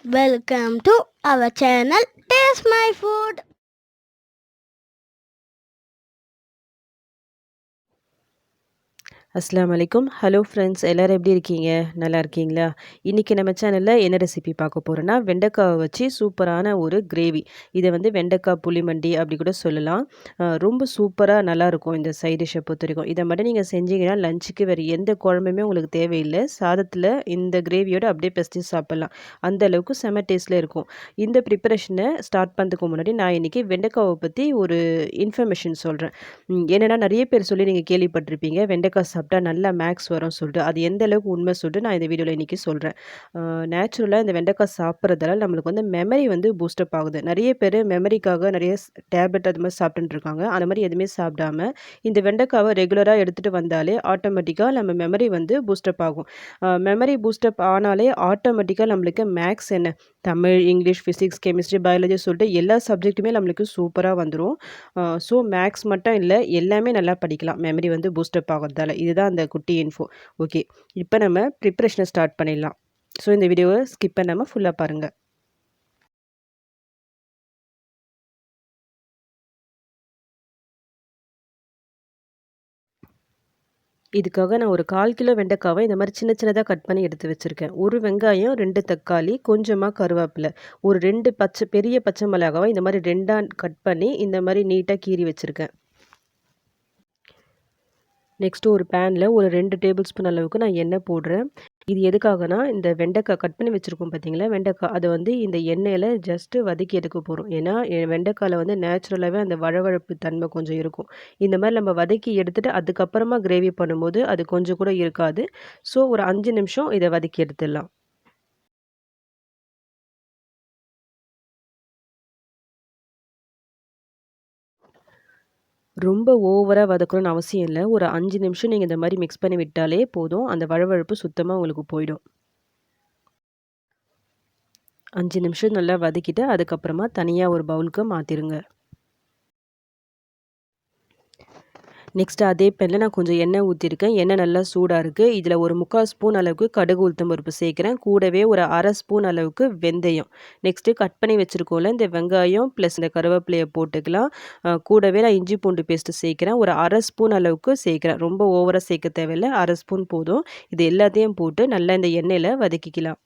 Welcome to our channel Taste My Food. அஸ்ஸலாமு அலைக்கும். Hello friends, எல்லோரும் எப்படி இருக்கீங்க? நல்லா இருக்கீங்களா? இன்றைக்கி நம்ம சேனலில் என்ன ரெசிபி பார்க்க போகிறோன்னா, வெண்டைக்காவை வச்சு சூப்பரான ஒரு கிரேவி. இதை வந்து வெண்டைக்காய் புளிமண்டி அப்படி கூட சொல்லலாம். ரொம்ப சூப்பராக நல்லாயிருக்கும் இந்த சைட் டிஷ்ஷை பொறுத்த வரைக்கும். இதை மட்டும் நீங்கள் செஞ்சீங்கன்னா லஞ்சுக்கு வேறு எந்த குழம்புமே உங்களுக்கு தேவையில்லை. சாதத்தில் இந்த கிரேவியோடு அப்படியே பெஸ்ட்டு சாப்பிட்லாம். அந்த அளவுக்கு செம டேஸ்ட்டில் இருக்கும். இந்த ப்ரிப்பரேஷனை ஸ்டார்ட் பண்ணுறதுக்கு முன்னாடி நான் இன்றைக்கி வெண்டைக்காவை பற்றி ஒரு இன்ஃபர்மேஷன் சொல்கிறேன். என்னென்னா நிறைய பேர் சொல்லி நீங்கள் கேள்விப்பட்டிருப்பீங்க, வெண்டைக்காய் சாப்பிட்டா நல்லா மேக்ஸ் வரும்னு சொல்லிட்டு. அது எந்த அளவுக்கு உண்மை சொல்லிட்டு நான் இந்த வீடியோவில் இன்றைக்கி சொல்கிறேன். நேச்சுரலாக இந்த வெண்டைக்காய் சாப்பிட்றதால நம்மளுக்கு வந்து மெமரி வந்து பூஸ்டப் ஆகுது. நிறைய பேர் மெமரிக்காக நிறைய டேப்லெட் அது மாதிரி சாப்பிட்டுட்டு இருக்காங்க. அந்த மாதிரி எதுவுமே சாப்பிடாம இந்த வெண்டைக்காவை ரெகுலராக எடுத்துகிட்டு வந்தாலே ஆட்டோமேட்டிக்காக நம்ம மெமரி வந்து பூஸ்டப் ஆகும். மெமரி பூஸ்டப் ஆனாலே ஆட்டோமேட்டிக்காக நம்மளுக்கு மேக்ஸ் என்ன, Tamil, English, physics, chemistry, biology சொல்லிட்டு எல்லா சப்ஜெக்ட்டுமே நம்மளுக்கு சூப்பராக வந்துடும். ஸோ மேக்ஸ் மட்டும் இல்லை, எல்லாமே நல்லா படிக்கலாம் மெமரி வந்து பூஸ்டப் ஆகிறதால. இதுதான் அந்த குட்டி இன்ஃபோ. ஓகே, இப்போ நம்ம ப்ரிப்ரேஷனை ஸ்டார்ட் பண்ணிடலாம். ஸோ இந்த வீடியோவை ஸ்கிப் பண்ணாமல் ஃபுல்லாக பாருங்கள். இதுக்காக நான் ஒரு 1/4 கிலோ வெண்டைக்காவை இந்த மாதிரி சின்ன சின்னதாக கட் பண்ணி எடுத்து வச்சுருக்கேன். ஒரு வெங்காயம், 2 தக்காளி, கொஞ்சமாக கருவேப்பிலை, ஒரு 2 பெரிய பச்சை மிளகாவை இந்த மாதிரி 2ஆ கட் பண்ணி இந்த மாதிரி நீட்டாக கீறி வச்சுருக்கேன். நெக்ஸ்ட்டு ஒரு பேனில் ஒரு 2 டேபிள் ஸ்பூன் அளவுக்கு நான் எண்ணெய் போடுறேன். இது எதுக்காகனா, இந்த வெண்டைக்காய் கட் பண்ணி வச்சுருக்கோம் பார்த்தீங்களா, வெண்டைக்காய் அதை வந்து இந்த எண்ணெயில் ஜஸ்ட்டு வதக்கி எடுக்க போகிறோம். ஏன்னா வெண்டைக்காயில் வந்து நேச்சுரலாகவே அந்த வழவழப்பு தன்மை கொஞ்சம் இருக்கும். இந்த மாதிரி நம்ம வதக்கி எடுத்துகிட்டு அதுக்கப்புறமா கிரேவி பண்ணும்போது அது கொஞ்சம் கூட இருக்காது. ஸோ ஒரு 5 நிமிஷம் இதை வதக்கி எடுத்துடலாம். ரொம்ப ஓவரா வதக்கணும்னு அவசியம் இல்ல. ஒரு 5 நிமிஷம் நீங்க இந்த மாரி மிக்ஸ் பண்ணி விட்டாலே போதும். அந்த வழவழப்பு சுத்தமா உங்களுக்கு போயிடும். 5 நிமிஷம் நல்லா வதக்கிட்டு, அதுக்கப்புறமா தனியா ஒரு பவுலுக்கு மாத்திருங்க. நெக்ஸ்ட் அதே பேன்ல நான் கொஞ்சம் எண்ணெய் ஊத்திருக்கேன். எண்ணெய் நல்லா சூடா இருக்கு. இதுல ஒரு 3/4 ஸ்பூன் அளவுக்கு கடுகு, உளுத்தம் பருப்பு சேர்க்கிறேன். கூடவே ஒரு 1/2 ஸ்பூன் அளவுக்கு வெந்தயம். நெக்ஸ்ட்டு கட் பண்ணி வச்சிருக்கோம்ல இந்த வெங்காயம் ப்ளஸ் இந்த கருவேப்பிலைய போட்டுக்கலாம். கூடவே நான் இஞ்சி பூண்டு பேஸ்ட் சேர்க்கிறேன். ஒரு 1/2 ஸ்பூன் அளவுக்கு சேர்க்கிறேன். ரொம்ப ஓவரா சேர்க்க தேவையில்ல. 1/2 ஸ்பூன் போதும். இது எல்லாத்தையும் போட்டு நல்லா இந்த எண்ணெயில வதக்கிக்கலாம்.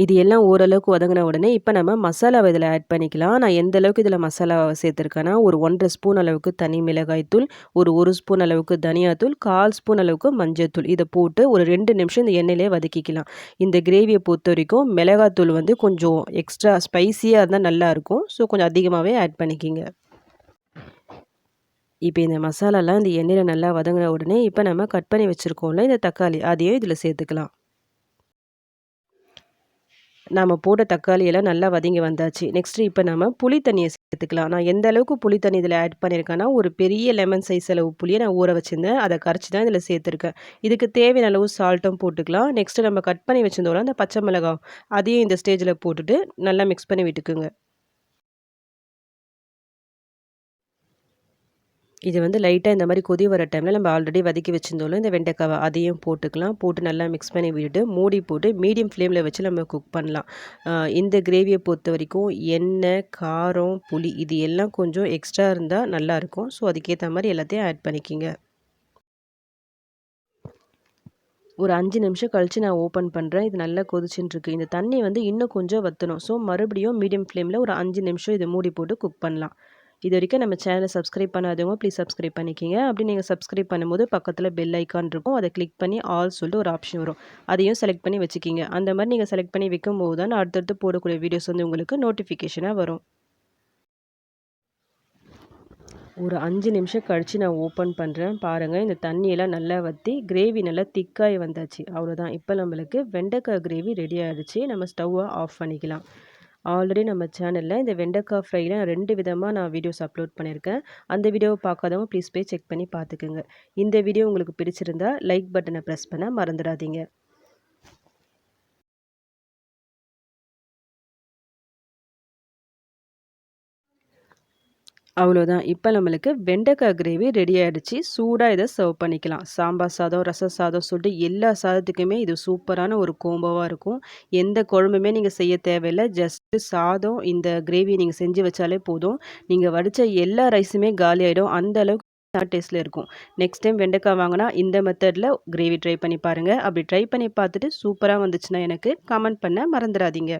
இது எல்லாம் ஓரளவுக்கு வதங்கின உடனே இப்போ நம்ம மசாலாவை இதில் ஆட் பண்ணிக்கலாம். நான் எந்த அளவுக்கு இதில் மசாலாவை சேர்த்துருக்கேன்னா, ஒரு 1 1/2 ஸ்பூன் அளவுக்கு தனி மிளகாய் தூள், ஒரு 1 ஸ்பூன் அளவுக்கு தனியாத்தூள், 1/4 ஸ்பூன் அளவுக்கு மஞ்சள்தூள். இதை போட்டு ஒரு 2 நிமிஷம் இந்த எண்ணெயிலே வதக்கிக்கலாம். இந்த கிரேவியை பொறுத்த வரைக்கும் மிளகாத்தூள் வந்து கொஞ்சம் எக்ஸ்ட்ரா ஸ்பைசியாக இருந்தால் நல்லாயிருக்கும். ஸோ கொஞ்சம் அதிகமாகவே ஆட் பண்ணிக்கிங்க. இப்போ இந்த மசாலாலாம் இந்த எண்ணெயில் நல்லா வதங்கின உடனே இப்போ நம்ம கட் பண்ணி வச்சுருக்கோம்ல இந்த தக்காளி, அதையும் இதில் சேர்த்துக்கலாம். நாம போட்ட தக்காளி எல்லாம் நல்லா வதங்கி வந்தாச்சு. நெக்ஸ்ட்டு இப்போ நம்ம புளி தண்ணிய சேர்த்துக்கலாம். நான் எந்த அளவுக்கு புளி தண்ணி இதில ஆட் பண்ணியிருக்கேன்னா, ஒரு பெரிய லெமன் சைஸ் அளவு புளிய நான் ஊற வச்சிருந்தேன். அத கரைச்சு தான் இதில சேர்த்துருக்கேன். இதுக்கு தேவையான அளவு சால்ட்டும் போட்டுக்கலாம். நெக்ஸ்ட்டு நம்ம கட் பண்ணி வச்சிருந்தோம்ல அந்த பச்சை மிளகா, அதையும் இந்த ஸ்டேஜில போட்டுட்டு நல்லா மிக்ஸ் பண்ணி விட்டுக்குங்க. இது வந்து லைட்டா இந்த மாரி கொதி வர டைம்ல நம்ம ஆல்ரெடி வதக்கி வச்சிருந்தோம்ல இந்த வெண்டைக்காவ, அதையும் போட்டுக்கலாம். போட்டு நல்லா மிக்ஸ் பண்ணி விட்டுட்டு, மூடி போட்டு மீடியம் ஃப்ளேம்ல வச்சு நம்ம குக் பண்ணலாம். இந்த கிரேவிய பொறுத்தவரைக்கும் எண்ணெய், காரம், புளி இது எல்லாம் கொஞ்சம் எக்ஸ்ட்ரா இருந்தா நல்லாயிருக்கும். ஸோ அதுக்கேத்த மாரி எல்லாத்தையும் ஆட் பண்ணிக்கிங்க. ஒரு 5 நிமிஷம் கழிச்சு நான் ஓப்பன் பண்றேன். இது நல்லா கொதிச்சுன்னு இருக்கு. இந்த தண்ணி வந்து இன்னும் கொஞ்சம் வத்தணும். ஸோ மறுபடியும் மீடியம் ஃப்ளேம்ல ஒரு 5 நிமிஷம் இத மூடி போட்டு குக் பண்ணலாம். இதுவரைக்கும் நம்ம சேனல சப்ஸ்கிரைப் பண்ணாதவங்க ப்ளீஸ் சப்ஸ்கிரைப் பண்ணிக்கங்க. அப்படி நீங்க சப்ஸ்கிரைப் பண்ணும்போது பக்கத்துல பெல் ஐகான் இருக்கும். அத கிளிக் பண்ணி ஆல் சொல்லிட்டு ஒரு ஆப்ஷன் வரும். அதையும் செலக்ட் பண்ணி வச்சுக்கிங்க. அந்த மாரி நீங்க செலக்ட் பண்ணி வைக்கும்போது தான் அடுத்தடுத்து போடக்கூடிய வீடியோஸ் வந்து உங்களுக்கு நோட்டிஃபிகேஷனா வரும். ஒரு 5 நிமிஷம் கழிச்சு நான் ஓப்பன் பண்ணுறேன். பாருங்க இந்த தண்ணியெல்லாம் நல்லா வத்தி கிரேவி நல்லா திக்காகி வந்தாச்சு. அவ்வளோதான். இப்போ நம்மளுக்கு வெண்டைக்காய் கிரேவி ரெடி ஆயிடுச்சு. நம்ம ஸ்டவ்வை ஆஃப் பண்ணிக்கலாம். ஆல்ரெடி நம்ம சேனல்ல இந்த வெண்டைக்காய் ஃப்ரைல 2 விதமா நான் வீடியோஸ் அப்லோட் பண்ணியிருக்கேன். அந்த வீடியோவ பார்க்காதவங்க ப்ளீஸ் போய் செக் பண்ணி பார்த்துக்கங்க. இந்த வீடியோ உங்களுக்கு பிடிச்சிருந்தா லைக் பட்டன ப்ரெஸ் பண்ண மறந்துடாதீங்க. அவ்வளோதான். இப்ப நம்மளுக்கு வெண்டைக்காய் கிரேவி ரெடி ஆயிடுச்சு. சூடா இத சர்வ் பண்ணிக்கலாம். சாம்பார் சாதம், ரச சாதம் சொல்லிட்டு எல்லா சாதத்துக்குமே இது சூப்பரான ஒரு கோம்போவா இருக்கும். எந்த குழம்புமே நீங்க செய்ய தேவையில்ல. ஜஸ்ட் சாதம், இந்த கிரேவிய நீங்க செஞ்சு வச்சாலே போதும். நீங்க வடிச்ச எல்லா ரைஸுமே காலியாயிடும். அந்த அளவுக்கு டேஸ்ட்ல இருக்கும். நெக்ஸ்ட் டைம் வெண்டைக்காய் வாங்குனா இந்த மெத்தட்ல கிரேவி ட்ரை பண்ணி பாருங்க. அப்படி ட்ரை பண்ணி பார்த்துட்டு சூப்பரா வந்துச்சுன்னா எனக்கு கமெண்ட் பண்ண மறந்துறாதீங்க.